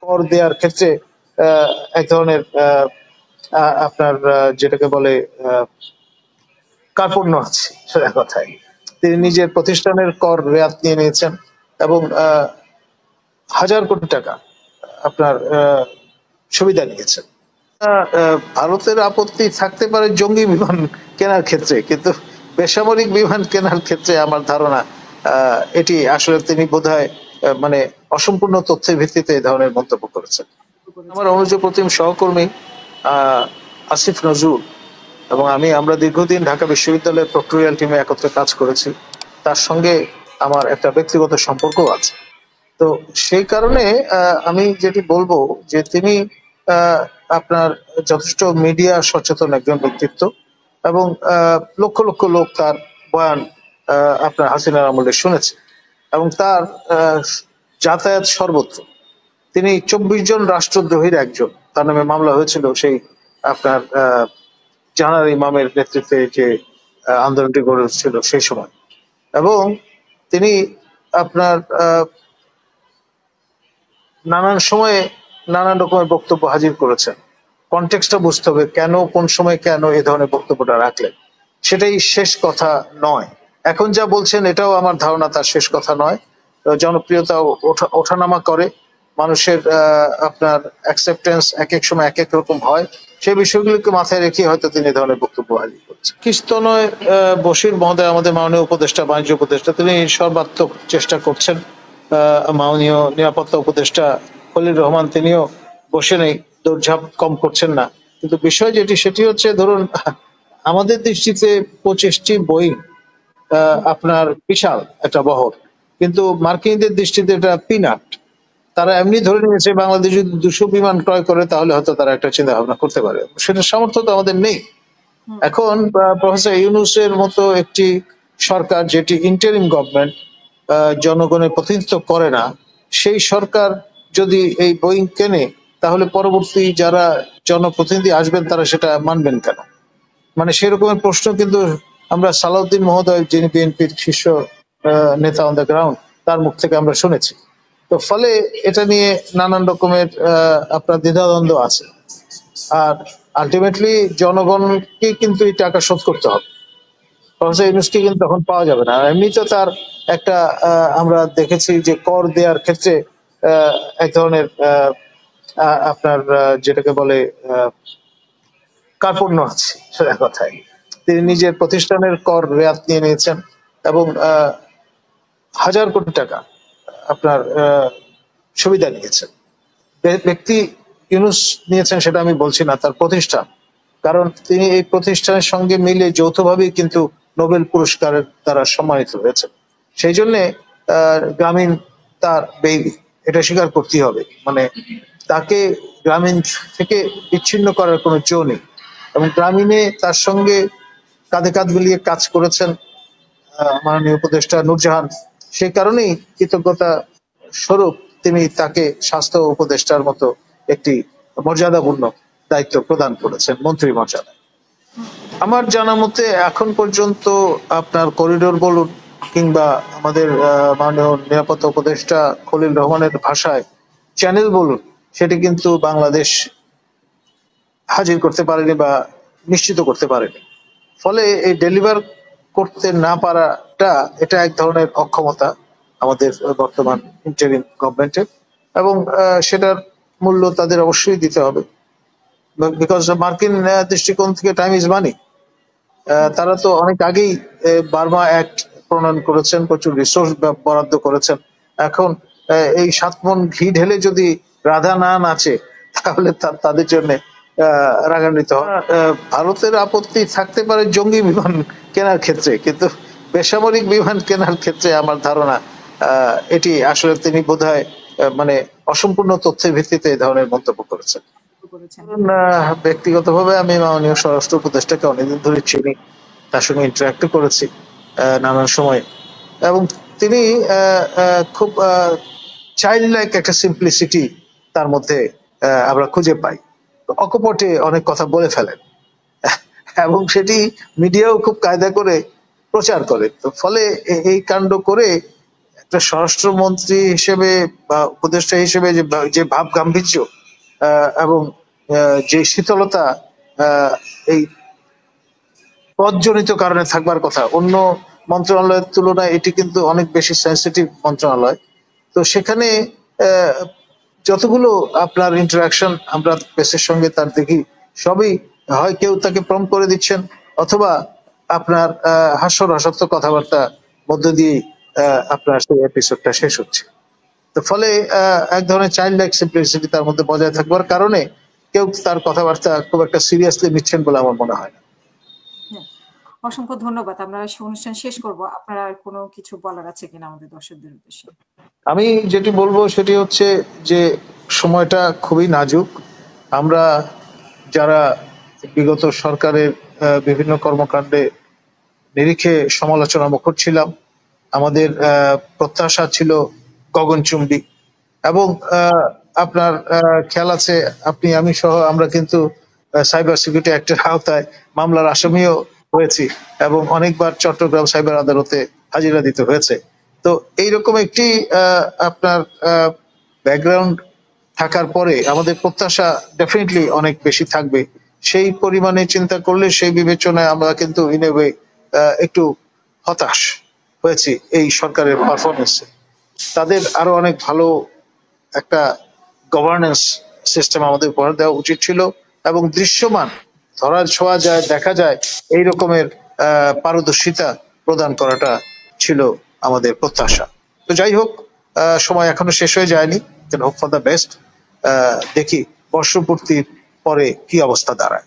কর দেওয়ার ক্ষেত্রে এক ধরনের আপনার যেটাকে বলে কার্পণ্য আছে সেটা কথায়। তিনি নিজের প্রতিষ্ঠানের কর রেয়াত নিয়ে নিয়েছেন এবং হাজার কোটি টাকা আপনার সুবিধা নিয়েছেন। ভারতের আপত্তি থাকতে পারে জঙ্গি বিমান কেনার ক্ষেত্রে, কিন্তু বেসামরিক বিমান কেনার ক্ষেত্রে আমার ধারণা এটি আসলে তিনি বোধহয় মানে অসম্পূর্ণ তথ্যের ভিত্তিতে এই ধরনের মন্তব্য করেছেন। আমার অনুজ প্রতিম সহকর্মী আসিফ নজরুল এবং আমরা দীর্ঘদিন ঢাকা বিশ্ববিদ্যালয়ের প্রক্টোরিয়াল টিমে একত্রে কাজ করেছি। তার সঙ্গে আমার একটা ব্যক্তিগত সম্পর্ক আছে। তো সেই কারণে আমি যেটি বলবো যে তিনি আপনার যথেষ্ট মিডিয়া সচেতন একজন ব্যক্তিত্ব এবং লক্ষ লক্ষ লোক তার বয়ান আপনার হাসিনার আমলে শুনেছে এবং তার যাতায়াত সর্বত্র। তিনি 24 জন রাষ্ট্রদ্রোহীর একজন, তার নামে মামলা হয়েছিল সেই আপনার জাহানারা ইমামের নেতৃত্বে যে আন্দোলনটি গড়ে উঠছিল সেই সময়। এবং তিনি আপনার নানান সময়ে নানান রকমের বক্তব্য হাজির করেছেন। কনটেক্সটটা বুঝতে হবে, কেন কোন সময় কেন এই ধরনের বক্তব্যটা রাখলেন। সেটাই শেষ কথা নয়। এখন যা বলছেন এটাও আমার ধারণা তার শেষ কথা নয়। জনপ্রিয়তা ওঠানামা করে, মানুষের আপনার অ্যাকসেপ্টেন্স এক এক সময় এক এক রকম হয়। সেই বিষয়গুলিকে মাথায় রেখে হয়তো তিনি এই ধরনের বক্তব্য হাজির করছেন। কিস্তনয় বশির মহোদয়, আমাদের মাননীয় উপদেষ্টা, বাণিজ্য উপদেষ্টা, তিনি সর্বাত্মক চেষ্টা করছেন। মাননীয় নিরাপত্তা উপদেষ্টা খলিল রহমান তিনিও বসে নেই, দৌড়ঝাঁপ কম করছেন না। কিন্তু বিষয় যেটি সেটি হচ্ছে, ধরুন আমাদের দৃষ্টিতে 25টি বোয়িং আপনার বিশাল একটা বহর, কিন্তু মার্কিনদের দৃষ্টিতে এটা পিনাট। তারা এমনি ধরে নিয়েছে বাংলাদেশ যদি 200 বিমান ক্রয় করে তাহলে হয়তো তারা একটা চিন্তা ভাবনা করতে পারে। সেটার সামর্থ্য তো আমাদের নেই। এখন প্রফেসর ইউনূসের মতো একটি সরকার, যেটি ইন্টারিম গভর্নমেন্ট, জনগণের প্রতিনিধিত্ব করে না, সেই সরকার যদি এই বোয়িং কেনে তাহলে পরবর্তী যারা জনপ্রতিনিধি আসবেন তারা সেটা মানবেন কেন? মানে সেরকমের প্রশ্ন কিন্তু আমরা সালাউদ্দিন মহোদয়, যিনি বিএনপির শীর্ষ নেতা অন দ্য গ্রাউন্ড, তার মুখ থেকে আমরা শুনেছি। তো ফলে এটা নিয়ে নানান রকমের আপনার দ্বিধাদ্বন্দ্ব আছে। আর আলটিমেটলি জনগণকে কিন্তু এই টাকা শোধ করতে হবে। প্রফেসর ইউনূসকে কিন্তু তখন পাওয়া যাবে না। এমনি তো তার একটা আমরা দেখেছি যে কর দেওয়ার ক্ষেত্রে এক ধরনের আপনার যেটাকে বলে কার্পণ্য আছে সেটা কথায়। তিনি নিজের প্রতিষ্ঠানের কর রেয়াত নিয়ে নিয়েছেন এবং হাজার কোটি টাকা আপনার সুবিধা নিয়েছেন। ব্যক্তি ইউনূস নিয়েছেন সেটা আমি বলছি না, তার প্রতিষ্ঠান। কারণ তিনি এই প্রতিষ্ঠানের সঙ্গে মিলে যৌথভাবেই কিন্তু নোবেল পুরস্কারের দ্বারা সম্মানিত হয়েছেন। সেই জন্য গ্রামীণ তার বেবি, এটা স্বীকার করতেই হবে। মানে তাকে গ্রামীণ থেকে বিচ্ছিন্ন করার কোনো জো নেই এবং গ্রামীণে তার সঙ্গে কাঁধে কাঁধ মিলিয়ে কাজ করেছেন মাননীয় উপদেষ্টা নূরজাহান। সেই কারণেই কৃতজ্ঞতা স্বরূপ তিনি তাকে স্বাস্থ্য উপদেষ্টার মতো একটি মর্যাদাপূর্ণ দায়িত্ব প্রদান করেছেন, মন্ত্রী মর্যাদা। আমার জানা মতে এখন পর্যন্ত আপনার করিডোর বলুন কিংবা আমাদের মাননীয় নিরাপত্তা উপদেষ্টা খলিল রহমানের ভাষায় চ্যানেল বলুন, সেটি কিন্তু বাংলাদেশ হাজির করতে পারেনি বা নিশ্চিত করতে পারেনি। ফলে এই ডেলিভার করতে না পারাটা এটা এক ধরনের অক্ষমতা আমাদের বর্তমান ইন্টারিম গভর্নমেন্টের, এবং সেটার মূল্য তাদের অবশ্যই দিতে হবে। বিকজ মার্কিন দৃষ্টিকোণ থেকে টাইম ইজ মানি। তারা তো অনেক আগেই বার্মা অ্যাক্ট প্রণয়ন করেছেন, প্রচুর রিসোর্স বরাদ্দ করেছেন। এখন এই 7 মণ ঘি ঢেলে যদি রাধা না নাচে তাহলে তাদের জন্য রাগান্বিত হয়। ভারতের আপত্তি থাকতে পারে জঙ্গি বিমান কেনার ক্ষেত্রে, কিন্তু বেসামরিক বিমান কেনার ক্ষেত্রে আমার ধারণা এটি আসলে তিনি বোধহয় মানে অসম্পূর্ণ তথ্যের ভিত্তিতে এই ধরনের মন্তব্য করেছেন। ব্যক্তিগতভাবে আমি মাননীয় স্বরাষ্ট্র উপদেষ্টাকে অনেকদিন ধরে চিনি, তার সঙ্গে ইন্টারাক্ট করেছি নানান সময়, এবং তিনি খুব চাইল্ড লাইক একটা সিম্পলিসিটি তার মধ্যে আমরা খুঁজে পাই। অকপটে অনেক কথা বলে ফেলেন এবং সেটি মিডিয়াও খুব কায়দা করে প্রচার করে। তো ফলে এই কাণ্ড করে একটা স্বরাষ্ট্রমন্ত্রী হিসেবে বা উপদেষ্টা হিসেবে যে ভাব গাম্ভীর্য এবং যে শীতলতা এই পদজনিত কারণে থাকবার কথা, অন্য মন্ত্রণালয়ের তুলনায় এটি কিন্তু অনেক বেশি সেন্সিটিভ মন্ত্রণালয়। তো সেখানে যতগুলো আপনার ইন্টারাকশন আমরা প্রেসের সঙ্গে তার দেখি, সবই হয় কেউ তাকে প্রম্পট করে দিচ্ছেন, অথবা আপনার হাস্যরসাত্মক কথাবার্তা মধ্য দিয়ে আপনার সেই এপিসোডটা শেষ হচ্ছে। তো ফলে এক ধরনের চাইল্ড লাইক সিম্পলিসিটি তার মধ্যে বজায় থাকবার কারণে কেউ তার কথাবার্তা খুব একটা সিরিয়াসলি নিচ্ছেন বলে আমার মনে হয় না। অসংখ্য ধন্যবাদ। আমরা অনুষ্ঠান শেষ করব। আপনার আর কোনো কিছু বলার আছে কিনা আমাদের দর্শকদের উদ্দেশ্যে? আমি যেটি বলবো সেটি হচ্ছে যে সময়টা খুবই নাজুক। আমরা যারা বিগত সরকারের বিভিন্ন কর্মকাণ্ডে নিরিখে সমালোচনা মুখর ছিলাম, আমাদের প্রত্যাশা ছিল গগনচুম্বী, এবং আপনার খেয়াল আছে, আপনি আমি সহ আমরা কিন্তু সাইবার সিকিউরিটি অ্যাক্টের আওতায় মামলার আসামিও হয়েছি এবং অনেকবার চট্টগ্রাম সাইবার আদালতে হাজিরা দিতে হয়েছে। তো এইরকম একটি আপনার ব্যাকগ্রাউন্ড থাকার পরে আমাদের প্রত্যাশা ডেফিনেটলি অনেক বেশি থাকবে। সেই পরিমাণে চিন্তা করলে, সেই বিবেচনায় আমরা কিন্তু ইন এ ওয়ে একটু হতাশ হয়েছি এই সরকারের পারফরমেন্সে। তাদের আরো অনেক ভালো একটা গভর্নেন্স সিস্টেম আমাদের উপহার দেওয়া উচিত ছিল, এবং দৃশ্যমান, ধরা ছোঁয়া যায়, দেখা যায় এই রকমের পারদর্শিতা প্রদান করাটা ছিল আমাদের প্রত্যাশা। তো যাই হোক, সময় এখনো শেষ হয়ে যায়নি, হোপ ফর দ্য বেস্ট। দেখি বর্ষপূর্তির পরে কি অবস্থা দাঁড়ায়।